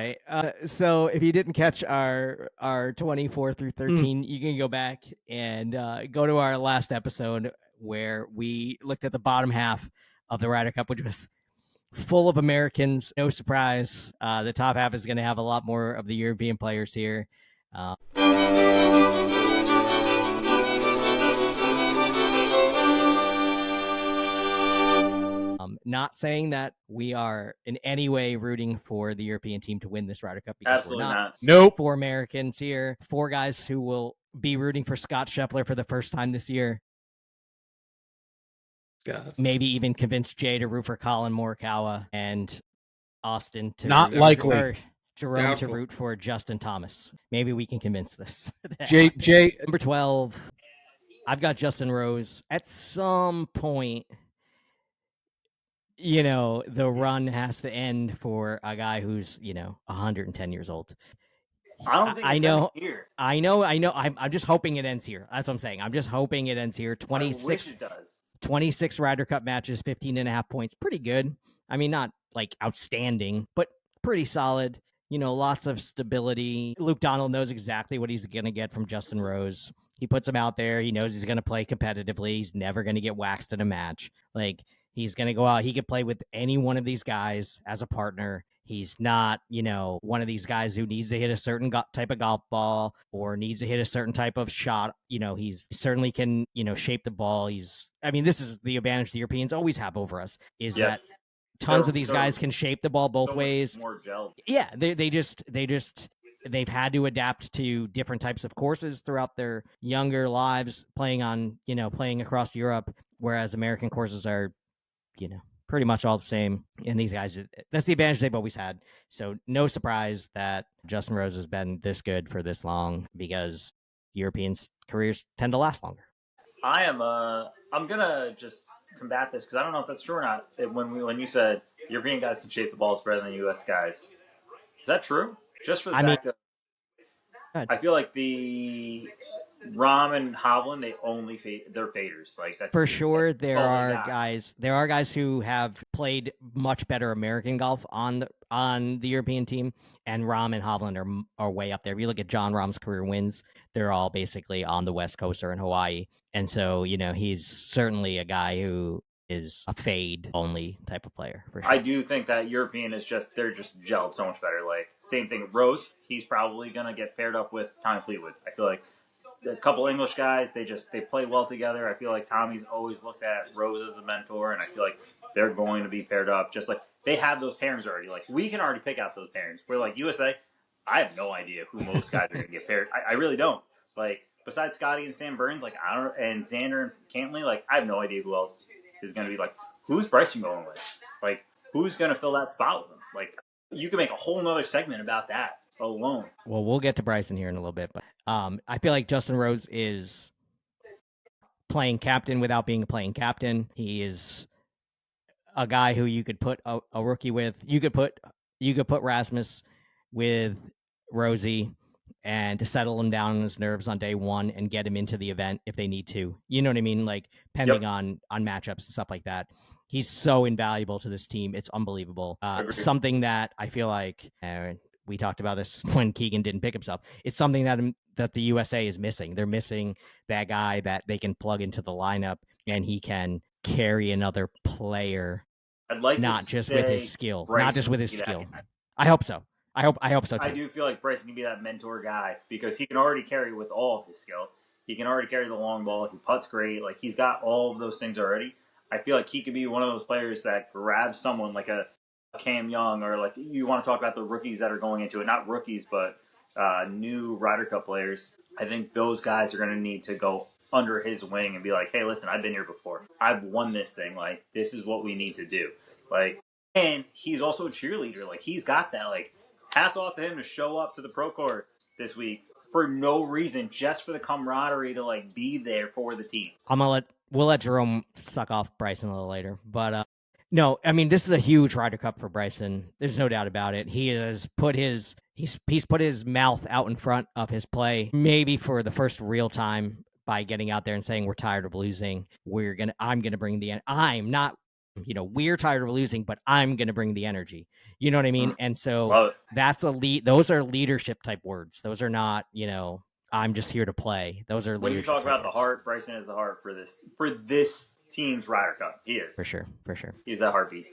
right. So if you didn't catch our 24 through 13, you can go back and go to our last episode where we looked at the bottom half of the Ryder Cup, which was full of Americans. No surprise. The top half is going to have a lot more of the European players here. Not saying that we are in any way rooting for the European team to win this Ryder Cup, because Absolutely we're not. Nope. 4 Americans here, 4 guys who will be rooting for Scott Scheffler for the first time this year. God. Maybe even convince Jay to root for Colin Morikawa and Austin to Not likely. or Jerome Doubtful. to root for Justin Thomas. Maybe we can convince this. Jay, Number 12, I've got Justin Rose. At some point, you know, the run has to end for a guy who's, you know, 110 years old. I don't think I it's know. ending here. I know. I'm just hoping it ends here. That's what I'm saying. I'm just hoping it ends here. I wish it does. 26 Ryder Cup matches, 15.5 points. Pretty good. I mean, not like outstanding, but pretty solid. You know, lots of stability. Luke Donald knows exactly what he's going to get from Justin Rose. He puts him out there. He knows he's going to play competitively. He's never going to get waxed in a match. Like, he's going to go out. He could play with any one of these guys as a partner. He's not, you know, one of these guys who needs to hit a certain type of golf ball or needs to hit a certain type of shot. You know, he's certainly can, you know, shape the ball. I mean, this is the advantage the Europeans always have over us, is that tons of these guys can shape the ball both ways. More gel. Yeah, they've had to adapt to different types of courses throughout their younger lives, playing across Europe, whereas American courses are, you know, pretty much all the same. And these guys, that's the advantage they've always had. So no surprise that Justin Rose has been this good for this long, because Europeans' careers tend to last longer. I'm gonna just combat this because I don't know if that's true or not. When you said European guys can shape the balls better than U.S. guys, is that true? Just for the fact that I feel like the Rahm and Hovland, they're faders. Like that, for sure, there are guys who have played much better American golf on the European team, and Rahm and Hovland are way up there. If you look at John Rahm's career wins, they're all basically on the West Coast or in Hawaii, and so, you know, he's certainly a guy who is a fade only type of player, for sure. I do think that European they're just gelled so much better. Like, same thing with Rose, he's probably gonna get paired up with Tommy Fleetwood. I feel like a couple English guys, they play well together. I feel like Tommy's always looked at Rose as a mentor, and I feel like they're going to be paired up. Just like they have those pairings already. Like, we can already pick out those pairings. We're like USA, I have no idea who most guys are gonna get paired. I really don't. Like, besides Scottie and Sam Burns, like and Xander and Cantley, like I have no idea who else is going to be. Like, who's Bryson going with? Like, who's going to fill that spot with him? Like, you can make a whole nother segment about that alone. Well, we'll get to Bryson here in a little bit, but I feel like Justin Rose is playing captain without being a playing captain. He is a guy who you could put a rookie with. You could put Rasmus with Rosie, and to settle him down on his nerves on day one and get him into the event if they need to. You know what I mean? Like, pending on matchups and stuff like that. He's so invaluable to this team. It's unbelievable. Something that I feel like, we talked about this when Keegan didn't pick himself. It's something that the USA is missing. They're missing that guy that they can plug into the lineup and he can carry another player. I'd like not to just with his skill. Bryson not just with his skill. I hope so. I hope so too. I do feel like Bryson can be that mentor guy because he can already carry with all of his skill. He can already carry the long ball. He putts great. Like, he's got all of those things already. I feel like he could be one of those players that grabs someone like a Cam Young, or like, you want to talk about the rookies that are going into it. Not rookies, but new Ryder Cup players. I think those guys are going to need to go under his wing and be like, hey, listen, I've been here before. I've won this thing. Like, this is what we need to do. Like, and he's also a cheerleader. Like, he's got that, like, hats off to him to show up to the Pro Court this week for no reason, just for the camaraderie to, like, be there for the team. We'll let Jerome suck off Bryson a little later, but no, I mean, this is a huge Ryder Cup for Bryson. There's no doubt about it. He has put he's put his mouth out in front of his play, maybe for the first real time, by getting out there and saying, we're tired of losing. I'm gonna bring the end. I'm not we're tired of losing, but I'm going to bring the energy. You know what I mean? And so Love it. that's those are leadership type words. Those are not, I'm just here to play. Those are When you leadership talk type about the words. heart, Bryson is the heart for this team's Ryder Cup. He is. For sure. For sure. He's that heartbeat.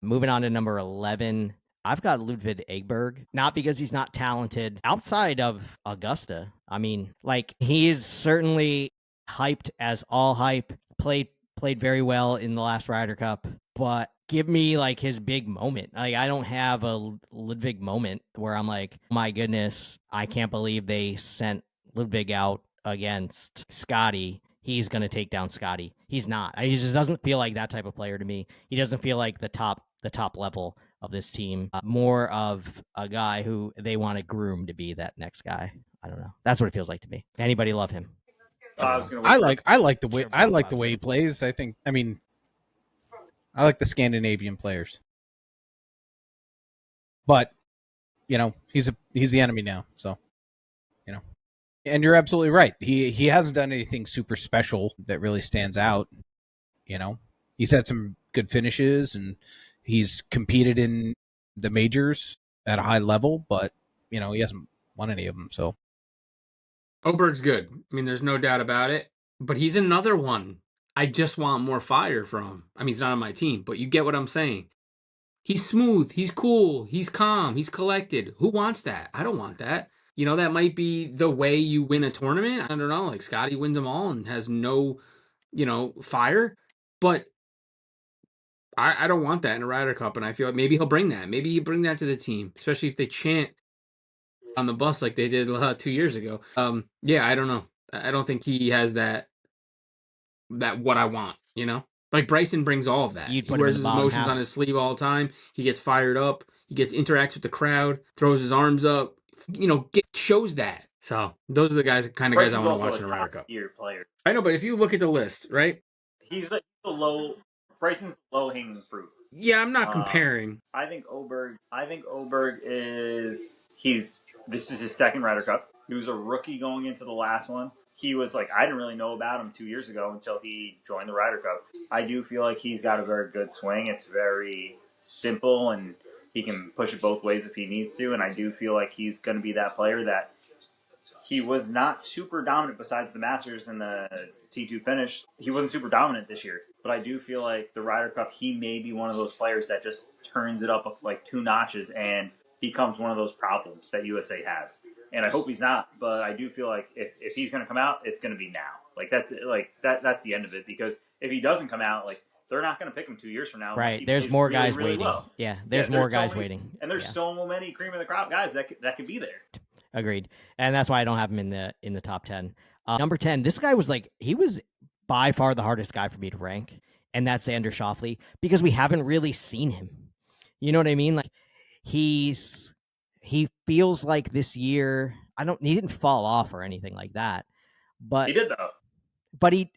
Moving on to number 11, I've got Ludwig Eggberg, not because he's not talented outside of Augusta. I mean, like, he is certainly hyped as all hype, played very well in the last Ryder Cup, but give me like his big moment. Like, I don't have a Ludwig moment where I'm like, my goodness, I can't believe they sent Ludwig out against Scottie. He's going to take down Scottie. He's not. He just doesn't feel like that type of player to me. He doesn't feel like the top level of this team. More of a guy who they want to groom to be that next guy. I don't know. That's what it feels like to me. Anybody love him? I was gonna I wait like the way he plays. I like the Scandinavian players, but he's the enemy now. So and you're absolutely right. He hasn't done anything super special that really stands out. He's had some good finishes and he's competed in the majors at a high level, but he hasn't won any of them. So Oberg's good. I mean, there's no doubt about it. But he's another one. I just want more fire from. I mean, he's not on my team, but you get what I'm saying. He's smooth. He's cool. He's calm. He's collected. Who wants that? I don't want that. That might be the way you win a tournament. I don't know. Like Scottie wins them all and has no, fire. But I don't want that in a Ryder Cup. And I feel like maybe he'll bring that. Maybe he'll bring that to the team, especially if they chant on the bus like they did 2 years ago. Yeah, I don't know. I don't think he has that what I want, Like Bryson brings all of that. You'd He put him in wears the his bottom emotions half. on his sleeve all the time. He gets fired up. He interacts with the crowd, throws his arms up, shows that. So those are the kind of guys I want to watch in a Ryder Cup. Player. I know, but if you look at the list, right? He's the low. Bryson's low hanging fruit. Yeah, I'm not comparing. I think Oberg is this is his second Ryder Cup. He was a rookie going into the last one. He was like, I didn't really know about him 2 years ago until he joined the Ryder Cup. I do feel like he's got a very good swing. It's very simple and he can push it both ways if he needs to. And I do feel like he's going to be that player that he was not super dominant besides the Masters and the T2 finish. He wasn't super dominant this year. But I do feel like the Ryder Cup, he may be one of those players that just turns it up like 2 notches and becomes one of those problems that USA has. And I hope he's not, but I do feel like if he's going to come out, it's going to be now. Like that's the end of it, because if he doesn't come out, like they're not going to pick him 2 years from now. Right. There's more guys really waiting. Well. Yeah, there's more guys waiting. And there's so many cream of the crop guys that could be there. Agreed. And that's why I don't have him in the top 10. Number 10, this guy was he was by far the hardest guy for me to rank, and that's Xander Schauffele, because we haven't really seen him. You know what I mean? Like he feels like this year, he didn't fall off or anything like that. But he did though. But he,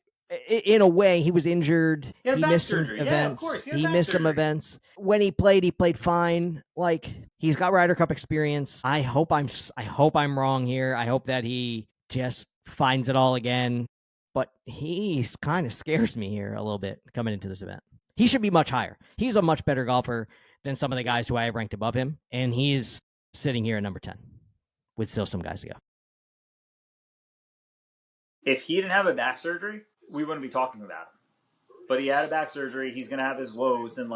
in a way, he was injured. He missed some events. Yeah, of course. He missed some events. When he played fine. Like, he's got Ryder Cup experience. I hope I'm wrong here. I hope that he just finds it all again. But he kind of scares me here a little bit coming into this event. He should be much higher. He's a much better golfer than some of the guys who I have ranked above him, and he's sitting here at number 10 with still some guys to go. If he didn't have a back surgery, we wouldn't be talking about him. But he had a back surgery. He's going to have his woes, and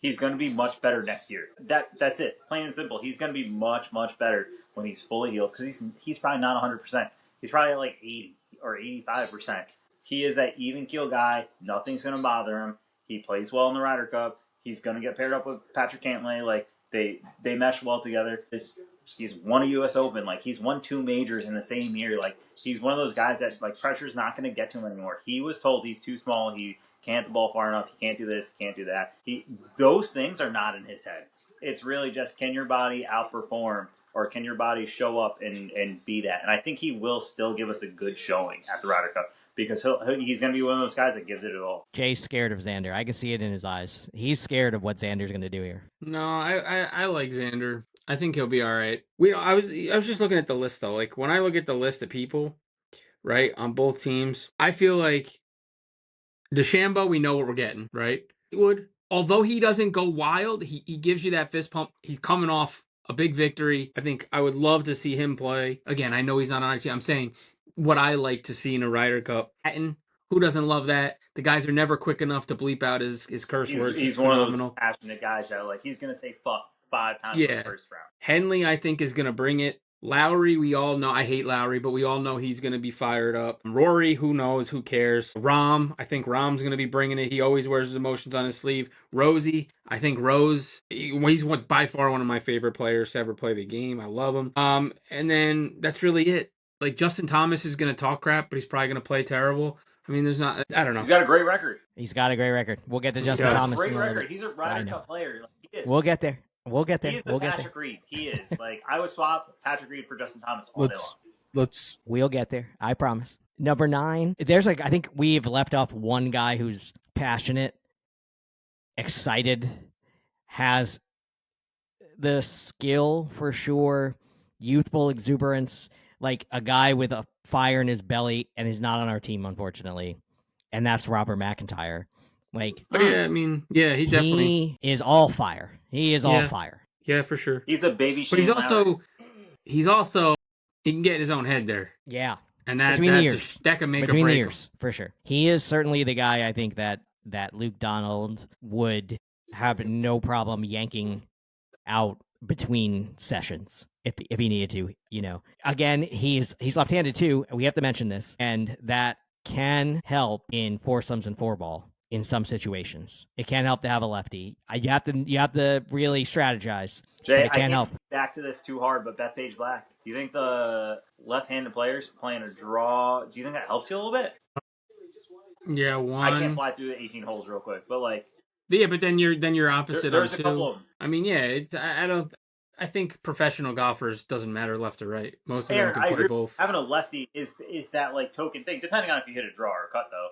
he's going to be much better next year. That's it. Plain and simple. He's going to be much, much better when he's fully healed, because he's probably not 100%. He's probably at 80 or 85%. He is that even keel guy. Nothing's going to bother him. He plays well in the Ryder Cup. He's going to get paired up with Patrick Cantlay. They mesh well together. He's won a U.S. Open. He's won 2 majors in the same year. He's one of those guys that pressure's not going to get to him anymore. He was told he's too small. He can't hit the ball far enough. He can't do this. Can't do that. Those things are not in his head. It's really just, can your body outperform, or can your body show up and be that? And I think he will still give us a good showing at the Ryder Cup, because he's going to be one of those guys that gives it all. Jay's scared of Xander. I can see it in his eyes. He's scared of what Xander's going to do here. No, I like Xander. I think he'll be all right. I was just looking at the list though. When I look at the list of people, right, on both teams, I feel like DeChambeau, we know what we're getting, right? would. Although he doesn't go wild, he gives you that fist pump. He's coming off a big victory. I think I would love to see him play. Again, I know he's not on our team. I'm saying what I like to see in a Ryder Cup. Hatton, who doesn't love that? The guys are never quick enough to bleep out his curse words. He's one of those passionate guys that like he's gonna say fuck 5 times in the first round. Henley, I think, is gonna bring it. Lowry, we all know. I hate Lowry, but we all know he's going to be fired up. Rory, who knows? Who cares? Rahm, I think Rahm's going to be bringing it. He always wears his emotions on his sleeve. Rosie, I think Rose, he's by far one of my favorite players to ever play the game. I love him. And then that's really it. Like, Justin Thomas is going to talk crap, but he's probably going to play terrible. I mean, I don't know. He's got a great record. We'll get to Justin Thomas. Great record. He's a Ryder Cup player. Like, he is. We'll get there. He's the Patrick Reed. He is. Like, I would swap Patrick Reed for Justin Thomas all day long. We'll get there. I promise. Number 9. There's I think we've left off one guy who's passionate, excited, has the skill for sure, youthful exuberance, like a guy with a fire in his belly, and he's not on our team, unfortunately. And that's Robert McIntyre. Like, he definitely is all fire. He is all fire. Yeah, for sure. He's a baby. But he's also he can get in his own head there. Yeah, and that can make or break the years for sure. He is certainly the guy I think that Luke Donald would have no problem yanking out between sessions if he needed to. You know, again, he's left-handed too. We have to mention this, and that can help in foursomes and four ball. In some situations, it can help to have a lefty. You have to really strategize. Jay, it can't help. Back to this too hard, but Bethpage Black. Do you think the left-handed players playing a draw? Do you think that helps you a little bit? Yeah, I can't fly through the 18 holes real quick, but like. Yeah, but then you're opposite. There's a couple of them. I mean, yeah, I think professional golfers doesn't matter left or right. Most of them can play both. Having a lefty is that like token thing, depending on if you hit a draw or a cut though.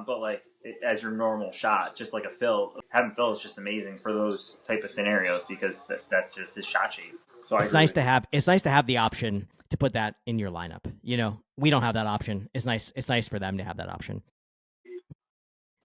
But like as your normal shot, just like a Phil, having Phil is just amazing for those type of scenarios because that's just his shot shape. So it's nice to have the option to put that in your lineup. You know, we don't have that option. It's nice for them to have that option.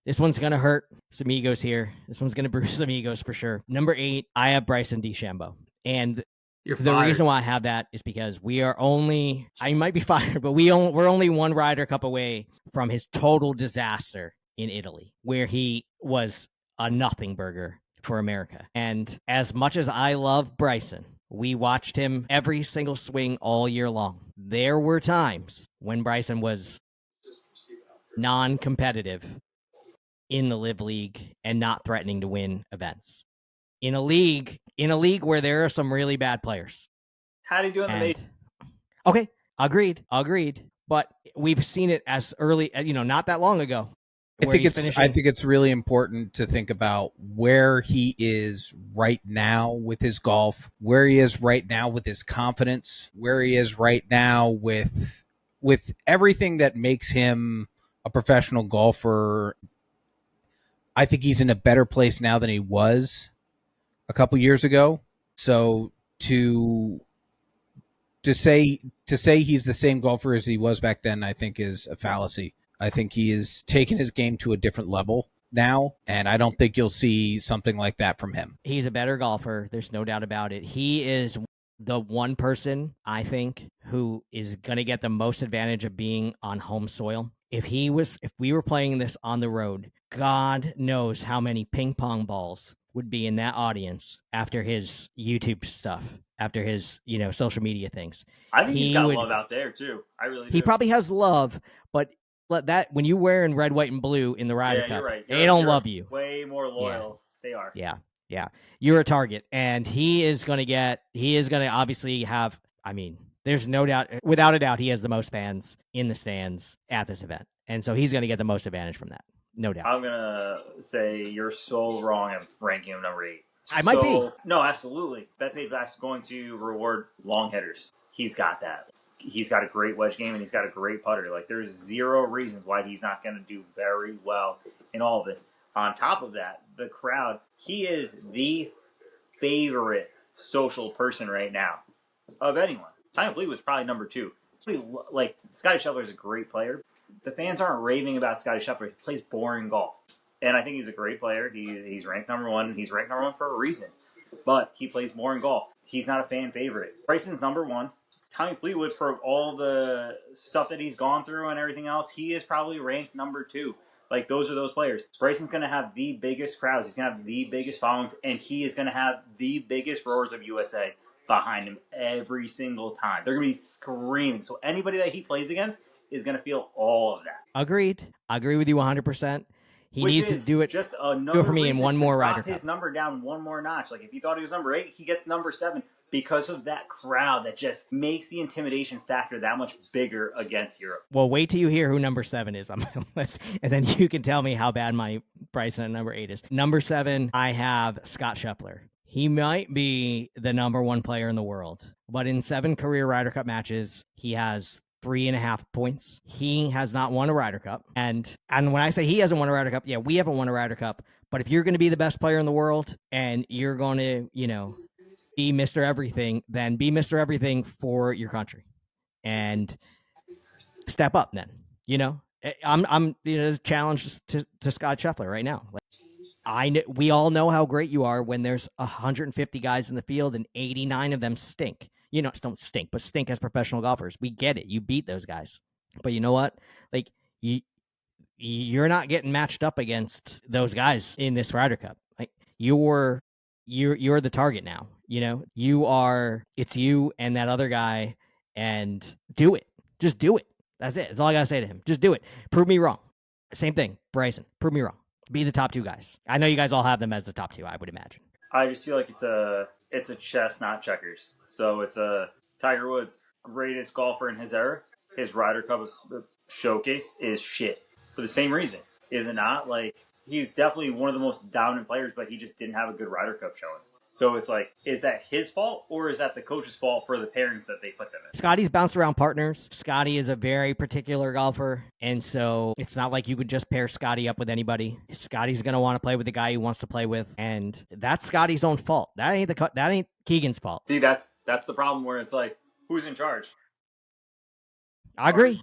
This one's gonna hurt some egos here. This one's gonna bruise some egos for sure. Number 8, I have Bryson DeChambeau, and the reason why I have that is because we are only, I might be fired, but we're only one Ryder Cup away from his total disaster in Italy, where he was a nothing burger for America. And as much as I love Bryson, we watched him every single swing all year long. There were times when Bryson was non-competitive in the Live League and not threatening to win events. In a league where there are some really bad players. How do you do in the major? Okay, agreed. But we've seen it as early, not that long ago. I think it's really important to think about where he is right now with his golf, where he is right now with his confidence, where he is right now with everything that makes him a professional golfer. I think he's in a better place now than he was a couple years ago. So to say he's the same golfer as he was back then, I think is a fallacy. I think he is taking his game to a different level now, and I don't think you'll see something like that from him. He's a better golfer. There's no doubt about it. He is the one person, I think, who is going to get the most advantage of being on home soil. If we were playing this on the road, God knows how many ping pong balls would be in that audience after his YouTube stuff, after his, social media things. I think he's got love out there too. I really do. He probably has love, but that when you wear in red, white, and blue in the Ryder Cup, you're right. They don't love you. Way more loyal. Yeah. They are. Yeah. You're a target, and he is going to obviously have, there's no doubt, without a doubt, he has the most fans in the stands at this event. And so he's going to get the most advantage from that. No doubt. I'm going to say you're so wrong in ranking him number 8. I might be. No, absolutely. Bethpage Black's going to reward long hitters. He's got that. He's got a great wedge game, and he's got a great putter. Like, there's zero reasons why he's not going to do very well in all of this. On top of that, the crowd, he is the favorite social person right now of anyone. Simon Fleet was probably number 2. Like, Scottie Scheffler is a great player. The fans aren't raving about Scottie Scheffler. He plays boring golf. And I think he's a great player. He's ranked number one. He's ranked number one for a reason. But he plays more in golf. He's not a fan favorite. Bryson's number one. Tommy Fleetwood, for all the stuff that he's gone through and everything else, he is probably ranked number two. Like, those are those players. Bryson's going to have the biggest crowds. He's going to have the biggest followings. And he is going to have the biggest roars of USA behind him every single time. They're going to be screaming. So anybody that he plays against is going to feel all of that. Agreed. I agree with you 100%. He Which needs to is do it. Just another for me in reason one to more drop Ryder Cup. his number down one more notch. Like, if you thought he was number 8, he gets number 7 because of that crowd that just makes the intimidation factor that much bigger against Europe. Well, wait till you hear who number 7 is on my list, and then you can tell me how bad my Bryson at number 8 is. Number 7, I have Scott Scheffler. He might be the number 1 player in the world, but in 7 career Ryder Cup matches, he has 3.5 points. He has not won a Ryder Cup. And when I say he hasn't won a Ryder Cup, yeah, we haven't won a Ryder Cup. But if you're going to be the best player in the world and you're going to, be Mr. Everything, then be Mr. Everything for your country and step up then. I'm challenged to Scott Scheffler right now. We all know how great you are when there's 150 guys in the field and 89 of them stink. Don't stink, but stink as professional golfers. We get it. You beat those guys. But you know what? Like, you're not getting matched up against those guys in this Ryder Cup. Like, you're the target now. It's you and that other guy, and do it. Just do it. That's it. That's all I got to say to him. Just do it. Prove me wrong. Same thing, Bryson. Prove me wrong. Be the top 2 guys. I know you guys all have them as the top 2, I would imagine. I just feel like it's a chess, not checkers. So it's a Tiger Woods, greatest golfer in his era. His Ryder Cup showcase is shit for the same reason, is it not? Like, he's definitely one of the most dominant players, but he just didn't have a good Ryder Cup showing. So it's like, is that his fault or is that the coach's fault for the pairings that they put them in? Scottie's bounced around partners. Scottie is a very particular golfer, and so it's not like you could just pair Scottie up with anybody. Scottie's going to want to play with the guy he wants to play with, and that's Scottie's own fault. That ain't Keegan's fault. See, that's the problem where it's like, who's in charge? I agree.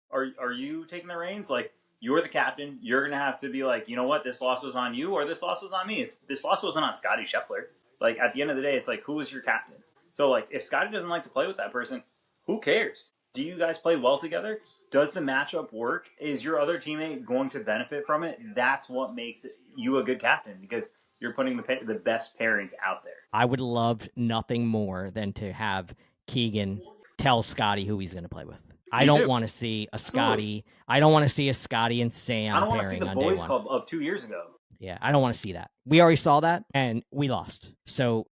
Are you taking the reins? Like, you're the captain. You're going to have to be like, you know what? This loss was on you or this loss was on me. This loss wasn't on Scottie Scheffler. Like, at the end of the day, it's like, who is your captain? So, like, if Scottie doesn't like to play with that person, who cares? Do you guys play well together? Does the matchup work? Is your other teammate going to benefit from it? That's what makes you a good captain, because you're putting the best pairings out there. I would love nothing more than to have Keegan tell Scottie who he's going to play with. I don't want to see a Scottie. I don't want to see a Scottie and Sam. I don't want to see the pairing boys club of 2 years ago. Yeah, I don't want to see that. We already saw that, and we lost. So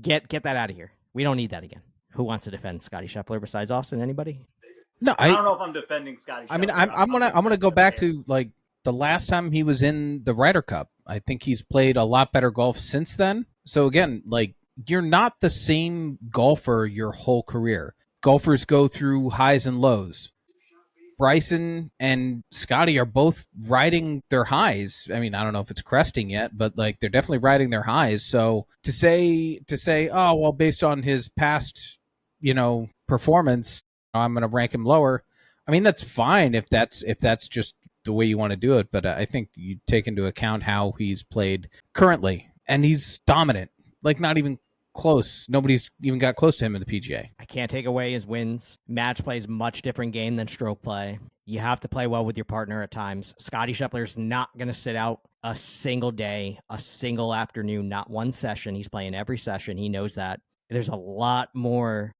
get that out of here. We don't need that again. Who wants to defend Scottie Scheffler besides Austin? Anybody? No, I don't know if I'm defending Scottie Scheffler. I mean, I'm gonna go back to, like, the last time he was in the Ryder Cup. I think he's played a lot better golf since then. So again, like, you're not the same golfer your whole career. Golfers go through highs and lows. Bryson and Scottie are both riding their highs. I mean, I don't know if it's cresting yet, but, like, they're definitely riding their highs. So to say, oh, well, based on his past, performance, I'm going to rank him lower. I mean, that's fine if that's just the way you want to do it. But I think you take into account how he's played currently, and he's dominant. Like, not even close. Nobody's even got close to him in the PGA. I can't take away his wins. Match play is a much different game than stroke play. You have to play well with your partner at times. Scottie Scheffler's not going to sit out a single day, a single afternoon, not one session. He's playing every session. He knows that. There's a lot more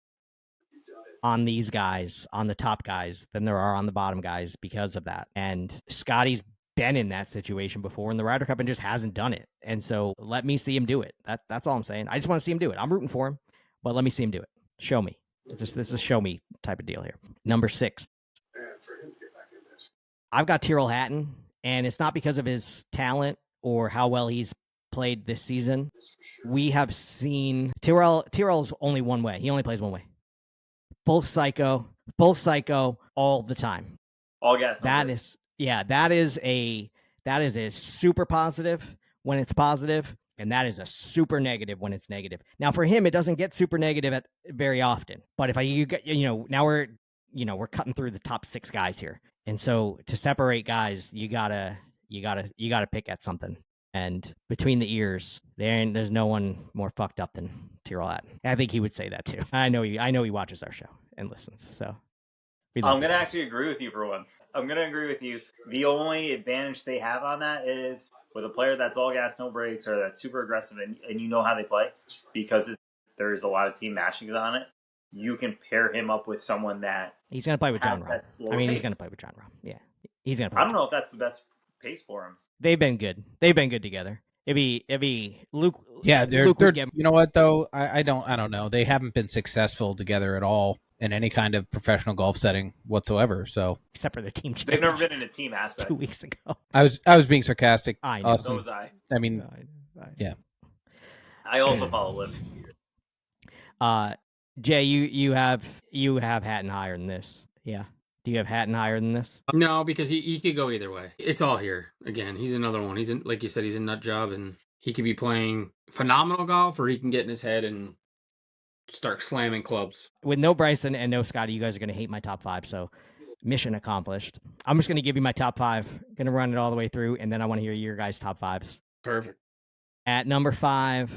on these guys, on the top guys, than there are on the bottom guys because of that. And Scottie's been in that situation before in the Ryder Cup and just hasn't done it. And so let me see him do it. That's all I'm saying. I just want to see him do it. I'm rooting for him, but let me see him do it. Show me. This is a show me type of deal here. Number 6. I've got Tyrrell Hatton, and it's not because of his talent or how well he's played this season. We have seen Tyrrell's only one way. He only plays one way. Full psycho all the time. All gas. That is a super positive when it's positive, and that is a super negative when it's negative. Now for him, it doesn't get super negative very often. But if now we're cutting through the top 6 guys here, and so to separate guys, you gotta you gotta pick at something. And between the ears, there's no one more fucked up than Tyrrell Hatton. I think he would say that too. I know he watches our show and listens. So I'm going to actually agree with you for once. I'm going to agree with you. The only advantage they have on that is with a player that's all gas, no brakes, or that's super aggressive, and you know how they play, because there's a lot of team mashings on it. You can pair him up with someone that he's going to play with John Rahm. I mean, pace. he's going to play with John Rahm. Yeah, he's going to. I don't know if that's the best pace for him. They've been good. They've been good together. It'd be Luke. Yeah, they're Luke you know what though? I don't know. They haven't been successful together at all in any kind of professional golf setting whatsoever. So except for the team, they've never been in a team aspect. 2 weeks ago, I was being sarcastic. I know. Austin. So was I. I mean, yeah. I also follow Liv. Jay, you have Hatton higher than this. Yeah. Do you have Hatton higher than this? No, because he could go either way. It's all here. Again, he's another one. He's in, like you said, he's a nut job, and he could be playing phenomenal golf, or he can get in his head and start slamming clubs. With no Bryson and no Scottie, you guys are going to hate my top 5. So mission accomplished. I'm just going to give you my top 5. Going to run it all the way through, and then I want to hear your guys' top 5s. Perfect. At number 5,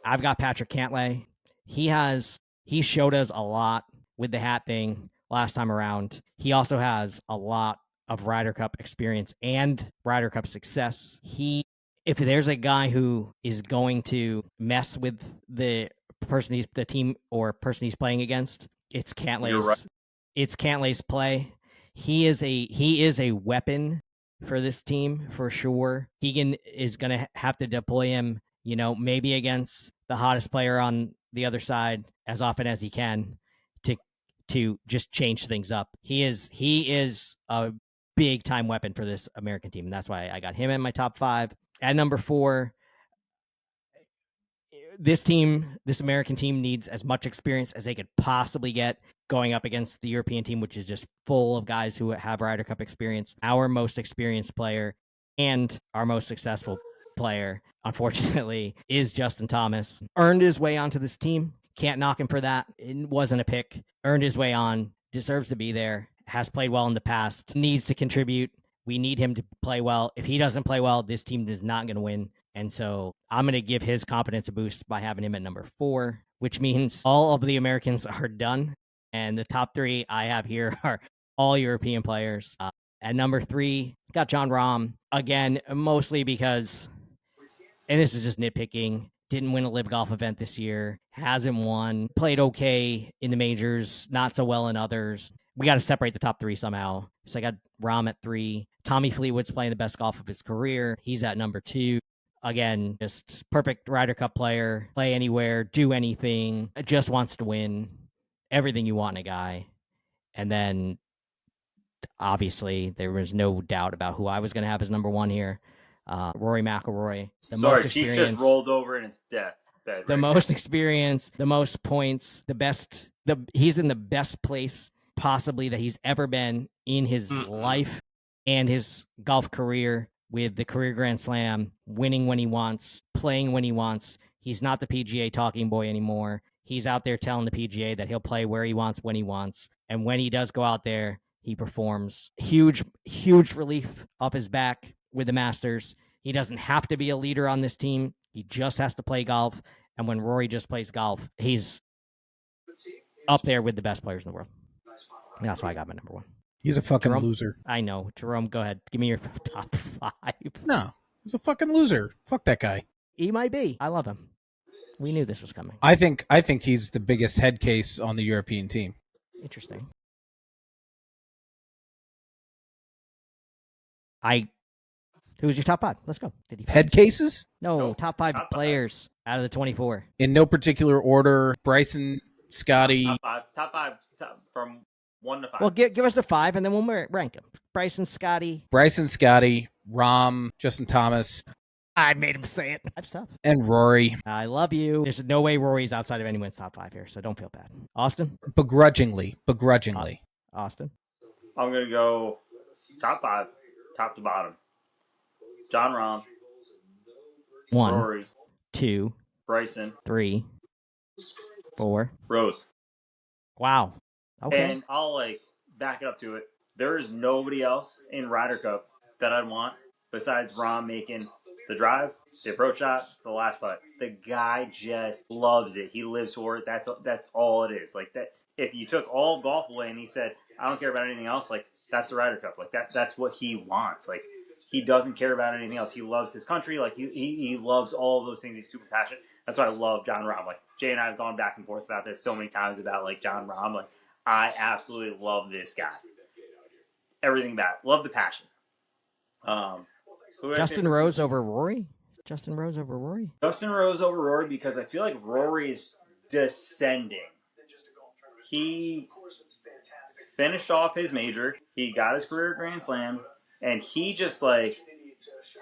I've got Patrick Cantlay. He showed us a lot with the hat thing last time around. He also has a lot of Ryder Cup experience and Ryder Cup success. If there's a guy who is going to mess with the team or person he's playing against, it's Cantlay's. Right. It's Cantlay's play. He is a weapon for this team for sure. Keegan is going to have to deploy him, maybe against the hottest player on the other side as often as he can to just change things up. He is a big time weapon for this American team, and that's why I got him in my top 5. At number 4, this American team needs as much experience as they could possibly get going up against the European team, which is just full of guys who have Ryder Cup experience. Our most experienced player and our most successful player, unfortunately, is Justin Thomas. Earned his way onto this team. Can't knock him for that. It wasn't a pick. Earned his way on. Deserves to be there. Has played well in the past. Needs to contribute. We need him to play well. If he doesn't play well, this team is not going to win. And so I'm going to give his confidence a boost by having him at number 4, which means all of the Americans are done. And the top 3 I have here are all European players. At number 3, got John Rahm. Again, mostly because, and this is just nitpicking, didn't win a Live Golf event this year, hasn't won, played okay in the majors, not so well in others. We got to separate the top 3 somehow. So I got Rahm at 3. Tommy Fleetwood's playing the best golf of his career. He's at number 2. Again, just perfect Ryder Cup player, play anywhere, do anything, just wants to win, everything you want in a guy. And then, obviously, there was no doubt about who I was going to have as number 1 here. Rory McIlroy, most Chief experience, just rolled over in his death bed. The most experience, the most points, the best. He's in the best place possibly that he's ever been in his life and his golf career, with the career Grand Slam, winning when he wants, playing when he wants. He's not the PGA talking boy anymore. He's out there telling the PGA that he'll play where he wants, when he wants. And when he does go out there, he performs. Huge relief off his back with the Masters. He doesn't have to be a leader on this team. He just has to play golf. And when Rory just plays golf, he's up there with the best players in the world. And that's why I got my number 1. He's a fucking Jerome? loser. I know. Jerome, go ahead. Give me your top 5. No, he's a fucking loser. Fuck that guy. He might be. I love him. We knew this was coming. I think he's the biggest head case on the European team. Interesting. Who's your top 5? Let's go. Did he Head cases? No, top 5 players out of the 24. In no particular order. Bryson, Scottie. Top five from 1 to 5. Well, give us the 5, and then we'll rank them. Bryson, Scottie, Rahm, Justin Thomas. I made him say it. That's tough. And Rory. I love you. There's no way Rory's outside of anyone's top 5 here, so don't feel bad. Austin? Begrudgingly. Austin? I'm going to go top 5, top to bottom. John Rahm. 1, Rory. 2, Bryson. 3, 4. Rose. Wow. Okay. And I'll back it up to it. There is nobody else in Ryder Cup that I'd want besides Rahm making the drive, the approach shot, the last putt. The guy just loves it. He lives for it. That's all it is. Like that. If you took all of golf away and he said, "I don't care about anything else," like that's the Ryder Cup. Like that's what he wants. Like he doesn't care about anything else. He loves his country. Like he loves all of those things. He's super passionate. That's why I love John Rahm. Like Jay and I have gone back and forth about this so many times about like John Rahm. Like I absolutely love this guy. Everything about it. Love the passion. Justin Rose over Rory? Justin Rose over Rory? Justin Rose over Rory because I feel like Rory is descending. He finished off his major. He got his career Grand Slam. And he just like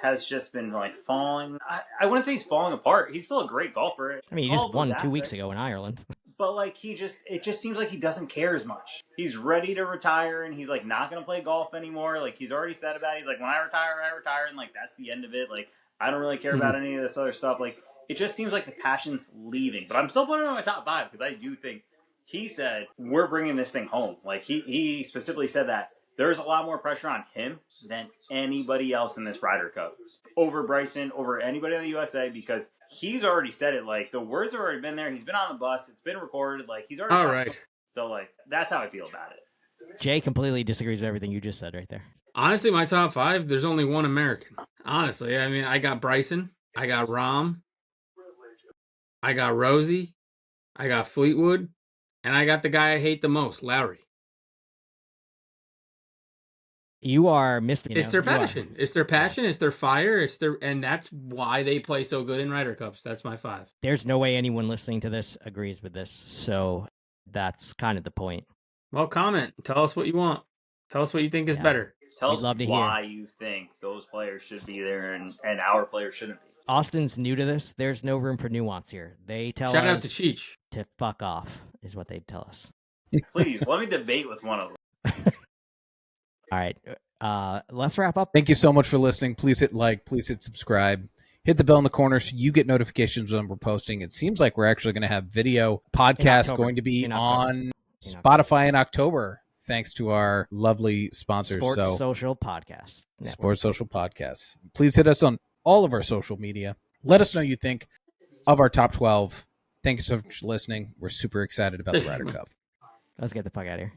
has just been like falling. I wouldn't say he's falling apart. He's still a great golfer. I mean, he just won 2 weeks ago in Ireland. But like it just seems like he doesn't care as much. He's ready to retire, and he's like not gonna play golf anymore. Like he's already said about it. He's like, when I retire, and like that's the end of it. Like I don't really care about any of this other stuff. Like it just seems like the passion's leaving. But I'm still putting him in my top 5 because I do think he said we're bringing this thing home. Like he specifically said that. There's a lot more pressure on him than anybody else in this Ryder Cup. Over Bryson, over anybody in the USA, because he's already said it. Like, the words have already been there. He's been on the bus. It's been recorded. Like, he's already... All right. So, like, that's how I feel about it. Jay completely disagrees with everything you just said right there. Honestly, my top 5, there's only one American. Honestly, I mean, I got Bryson. I got Rahm. I got Rosie. I got Fleetwood. And I got the guy I hate the most, Lowry. You are missing. It's their passion. It's their passion. It's their fire. And that's why they play so good in Ryder Cups. That's my 5. There's no way anyone listening to this agrees with this, so that's kind of the point. Well, comment. Tell us what you want. Tell us what you think is better. Tell us why you think those players should be there and our players shouldn't be. Austin's new to this. There's no room for nuance here. They tell Shout us out to Cheech to fuck off, is what they tell us. Please, let me debate with one of them. All right, let's wrap up. Thank you so much for listening. Please hit like, please hit subscribe. Hit the bell in the corner so you get notifications when we're posting. It seems like we're actually going to have video podcasts going to be on Spotify in October, thanks to our lovely sponsors. Sports Social Podcast Network. Sports Social Podcast. Please hit us on all of our social media. Let us know you think of our top 12. Thank you so much for listening. We're super excited about the Ryder Cup. Let's get the fuck out of here.